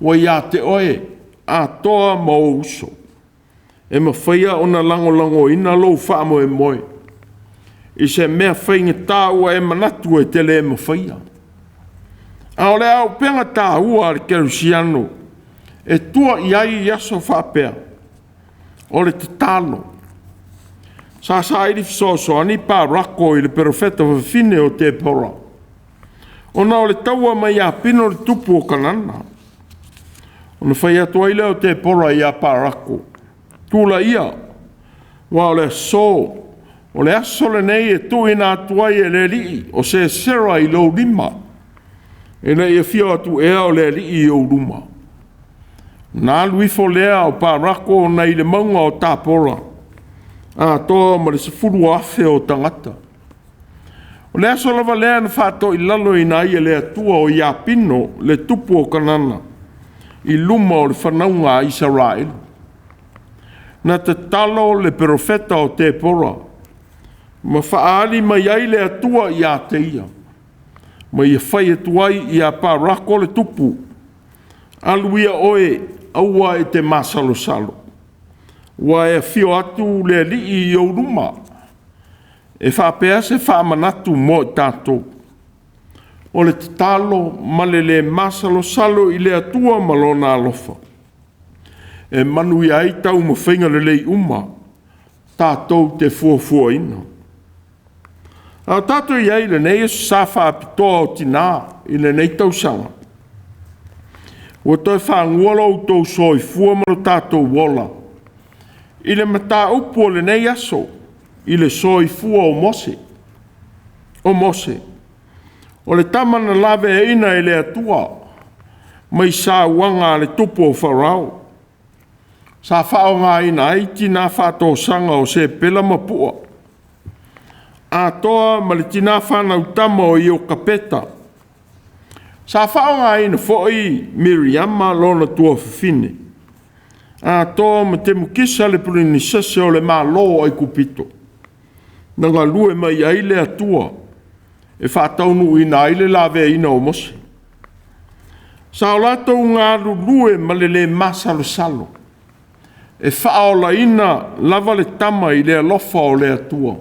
Wa i a te oe a toa ma o uso. E ma whaia ona lango ina lo wha mo e moe. I se mea whainga tāua e manatu e te le ma whaia. A o le au penga tāua ar kerusiano. E tua i ai i aso whapea. O le te talo. Sa iri fisoso ani pā rako i le perofeta whawhine o te pora. Ona o le taua mai a pino le tupu o kanana. Ona whaia tua i leo te pora i a pā rako. Tula ia. Wa o le so. O le aso le nei e tu ina atuai e le rii. O se sera i lo lima. E le e fio atu ea o le rii i o luma. Nā luifo lea o pārako nei le maunga o tāpora. A toa ma le sefuru afe o tangata. O le aso lava lea na whāto i lalo i nai e le atua o ia pino le tupu o kanana. I luma o le whanaunga a Israel. Na te talo le perofeta o te pora. Ma whaali mai ai le atua i a te ia. Ma i whai atuai i a pārako le tupu. Aluia oe aua e te māsalosalo. Wa e fio atu le li i o ruma. E whapea se whamanatu mo tātou. O le te talo ma le māsalosalo i le atua malona alofa. E manu i ai tau ma whainga le lei uma. Tātou te fuafua ina. A tātou i ai le nei e sa whaapitoa o tina i le nei tausanga. Ua toi whaanguala o tau soi fua maro tātou wola. I le mata upo le nei aso. I le soi fua o Mose. O Mose. O le tamana lave e ina e le atua. Mai sa wanga le tupo o Farao. Sa whao ngā ina ai tina whato sanga o se pela mapua. A toa ma le tina whanau tama o i o kapeta. Sa whaonga ina fo'i Miriama lona tua whiwhine. A toa ma te mukisa le pulini sase o le mālo ai kupito. Nanga lue mai aile atua. E whātaunu ina aile lawe ina o Mose. Sa o lato ngā lue ma le māsalosalo. E whaola ina lava le tama i le alofa o le atua.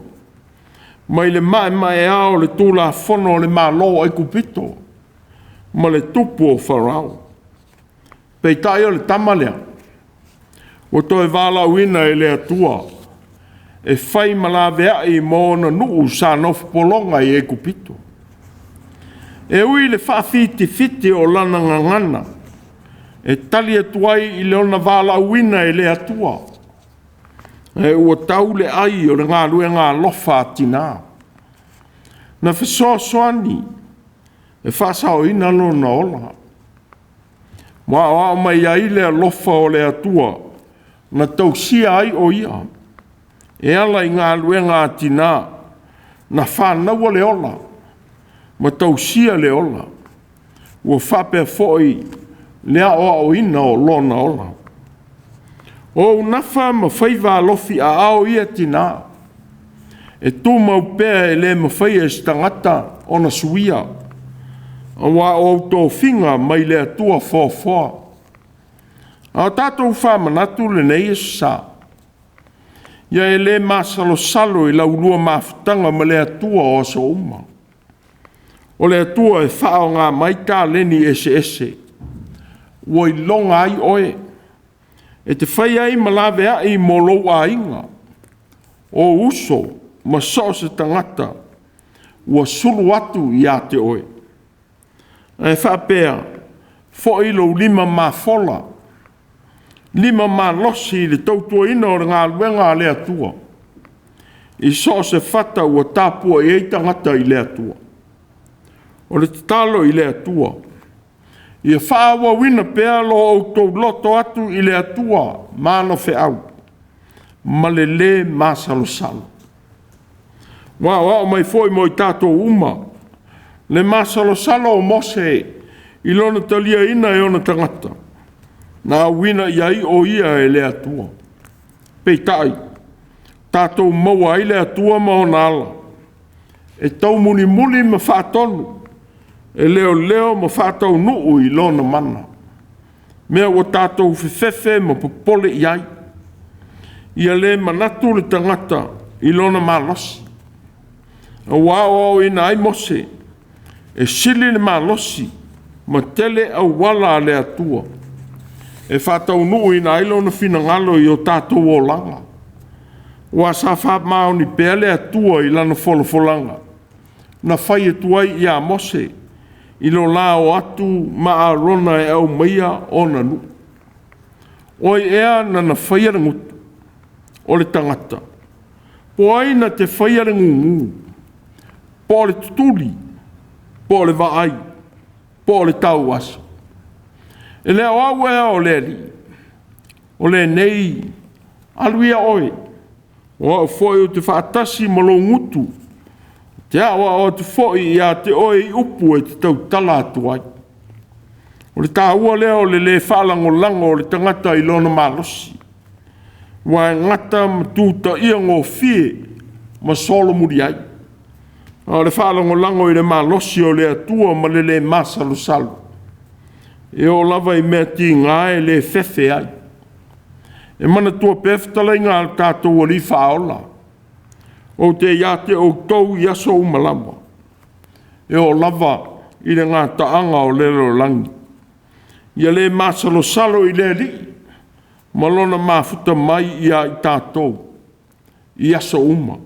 Mai le mai ao le tūla whono le mālo ai kupito. Ma le tupu o Farao. Pei tai o le tama lea. O toi wala uina e le atua. E whai malawea i mōna nuu sa nofu polonga i e kupito. E ui le whaafiti fiti o lana ngangana. E tali atuai i leona wala uina e le atua. E ua tau le ai o le ngā lue ngā lofa atina. Na whesoa soani. E whaasao ina lona ola. Wa mai ai le lofa o le atua. Na tausia ai o ia. E ala i ngā lue ngā tina. Na whanau le ola. Ma tausia le ola. Ua whape foi. Lea o ina o lona ola. O nafa ma whaiva lofi a ao ia tina. E tū mau pēa e le ma whai e stangata o na suia. Wa o tō whinga mai le atua whawha. A tātou whamanatu le nei e sa. Ia e le māsalosalo i lau lua Mafutaga ma le atua o so uma. O le atua e whao ngā mai tā leni ese. Ua i longa ai oe. E te whai ai malawe ai mo lou a inga. O uso ma so se tangata. Ua sulu atu i a te oe. E whapea, fo ilo 5 fola. 5 losi le tautua ina o ngā luenga le atua. I so se whata ua tāpua i eitangata i le atua. O le talo i le atua. I a whaawa wina pēa lo Autū loto atu i le atua māno whiau. Ma le māsalosalo. Wa mai foi mo i tātou uma. Le māsalosalo o Mose i lona talia ina e ona tangata. Nā wina iai o ia e le atua. Pei tai, tātou maua i le atua ma o nāla. E tau muni ma whātonu. E leo ma whātau nuu i lona mana. Mea o tātou whiwhewe ma popole iai. Ia le manatu le tangata i lona malosi. A wao ina ai Mose. E sili le malosi, ma tele au wala le atua. E whātau nuu ina ailo na whinangalo i o tātou o langa. Wa sa wha mao ni pēle atua i lana wholofolanga. Na whai atuai i a Mose, i lo la o atu ma a rona e au maia o na nu. Oi ea na whai arangutu, o le tangata. Po aina te whai arangungu, po le tutuli, po le vaai, po le tau aso. E lea au ea o le li, o le nei, aluia oe, o au foi o te whaatasi ma lo ngutu, te awa o te foi i a te oe i upu e te tau tala atu ai. O le tāua lea o le whalango lango o le tangata i lona malosi. Wa ngata matuta ia ngō fie ma solo muri ai. O le whalango lango i le malosi o le atua ma le māsalosalo. E o lava i mea ti ngā e le whewhe ai. E mana tua peftalai ngā tātou o li whaola. O te iate o tau i aso umalama. E o lava i le ngā taanga o lero langi. Ia le māsalosalo i le li. Malona mafuta mai i a i tātou. I aso uma.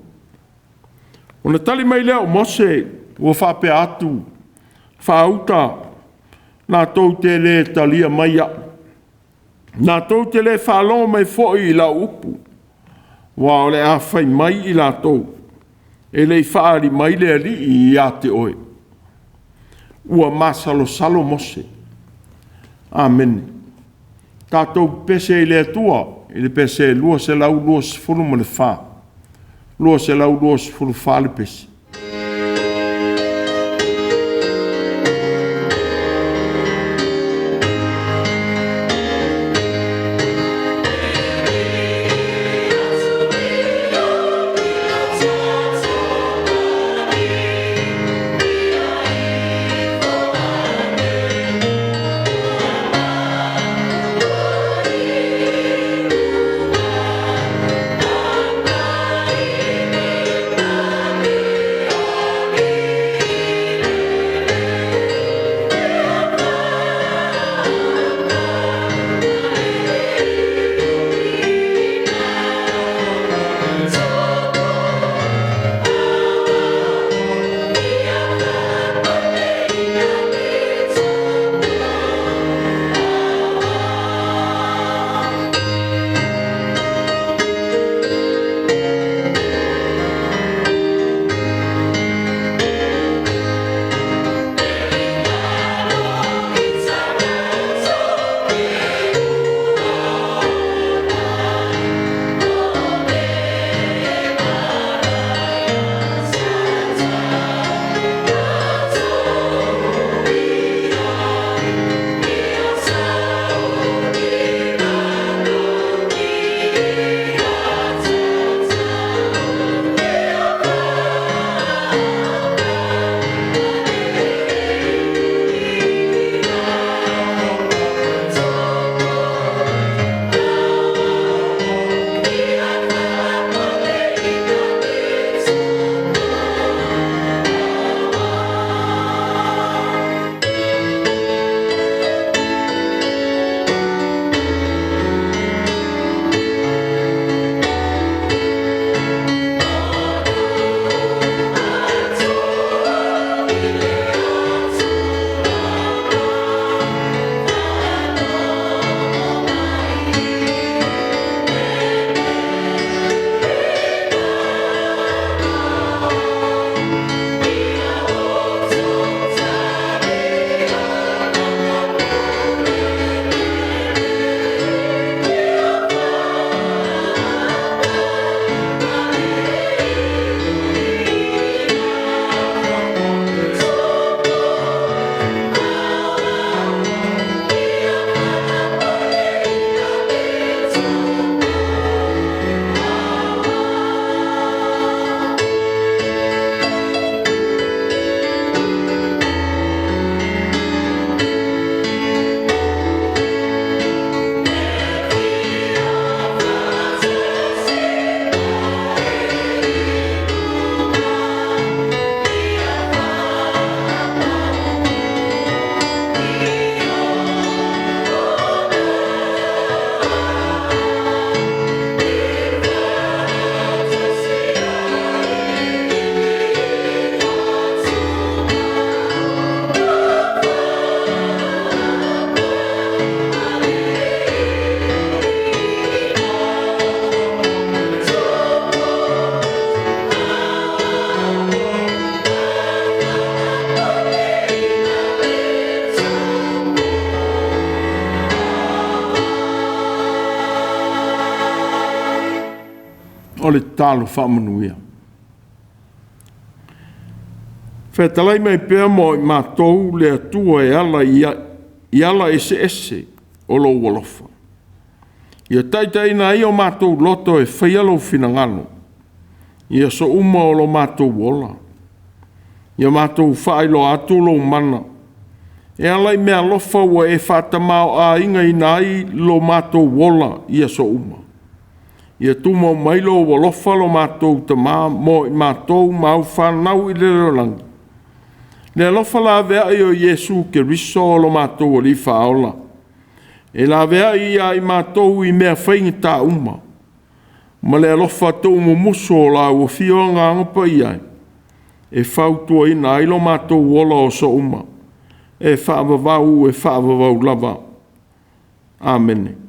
O na tali mai leo Mose o whape atu. Whauta. Nā tau te le talia mai a. Nā tau te le whalonga mai foi i la upu. Wa o le a whai mai i la tau. E le whaari mai le ali i a te oe. Ua māsalosalo Mose. Amen. Tātou pese i le atua. I le pese lua se lau lua se furu ma le wha. Lua se lau lua se furu wha le pese. o le talo whamanuia. Whetalai mai pēr mo i mātou le atua i ala ese o lo walofa. Ia taitaina i o mātou loto e whaialo finangalo. Ia so uma o lo mātou wola. Ia mātou whailo atu lo mana. E alai mea lofa ua e whatamao a inga inai lo mātou wola ia so uma. Ia tumo mailo walofa lo mātou tamā mo i mātou mau whanau i lero langi. Le alofa la vea i o Yesu ke riso o lo mātou o li whaola. E la vea i a i mātou i mea whaingi tā uma. Ma le alofa tau mumuso o la ua fio ngā ngapa i ai. E whautua ina i lo mātou ola o so uma. E whaavavau lava. Amen.